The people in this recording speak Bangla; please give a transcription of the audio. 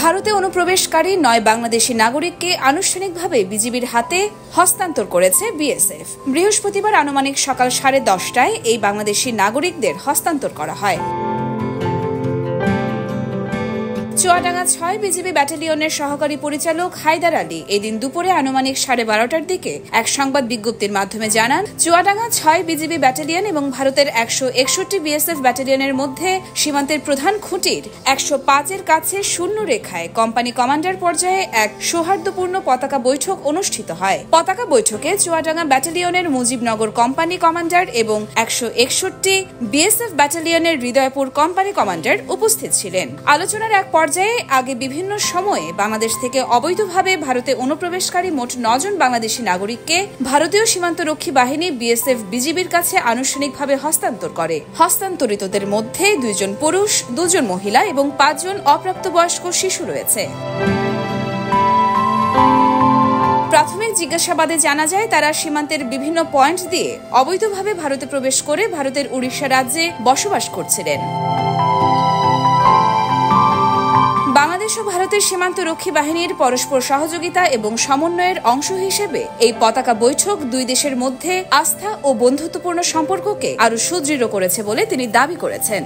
ভারতে অনুপ্রবেশকারী ৯ বাংলাদেশি নাগরিককে আনুষ্ঠানিকভাবে বিজিবির হাতে হস্তান্তর করেছে বিএসএফ। বৃহস্পতিবার আনুমানিক সকাল 10:30টায় এই বাংলাদেশি নাগরিকদের হস্তান্তর করা হয়। চুয়াডাঙ্গা ৬ বিজিবি ব্যাটালিয়নের সহকারী পরিচালক হায়দার আলী এদিন দুপুরে আনুমানিক 12:30টার দিকে এক সংবাদ বিজ্ঞপ্তির মাধ্যমে জানান, চুয়াডাঙ্গা ৬ বিজিবি ব্যাটালিয়ন এবং ভারতের ১৬১ বিএসএফ ব্যাটালিয়নের মধ্যে সীমান্তের প্রধান খুঁটির ১০৫-এর কাছে শূন্য রেখায় কোম্পানি কমান্ডার পর্যায়ে এক সৌহার্দ্যপূর্ণ পতাকা বৈঠক অনুষ্ঠিত হয়। পতাকা বৈঠকে চুয়াডাঙ্গা ব্যাটালিয়নের মুজিবনগর কোম্পানি কমান্ডার এবং ১৬১ বিএসএফ ব্যাটালিয়নের হৃদয়পুর কোম্পানি কমান্ডার উপস্থিত ছিলেন। আলোচনার এক পর্যায়ে আগে বিভিন্ন সময়ে বাংলাদেশ থেকে অবৈধভাবে ভারতে অনুপ্রবেশকারী মোট ৯ জন বাংলাদেশি নাগরিককে ভারতীয় সীমান্তরক্ষী বাহিনী বিএসএফ বিজিবির কাছে আনুষ্ঠানিকভাবে হস্তান্তর করে। হস্তান্তরিতদের মধ্যে ২ জন পুরুষ, ২ জন মহিলা এবং ৫ জন অপ্রাপ্তবয়স্ক শিশু রয়েছে। প্রাথমিক জিজ্ঞাসাবাদে জানা যায়, তারা সীমান্তের বিভিন্ন পয়েন্ট দিয়ে অবৈধভাবে ভারতে প্রবেশ করে ভারতের উড়িষ্যা রাজ্যে বসবাস করছিলেন। বাংলাদেশ ও ভারতের সীমান্তরক্ষী বাহিনীর পরস্পর সহযোগিতা এবং সমন্বয়ের অংশ হিসেবে এই পতাকা বৈঠক দুই দেশের মধ্যে আস্থা ও বন্ধুত্বপূর্ণ সম্পর্ককে আরও সুদৃঢ় করেছে বলে তিনি দাবি করেছেন।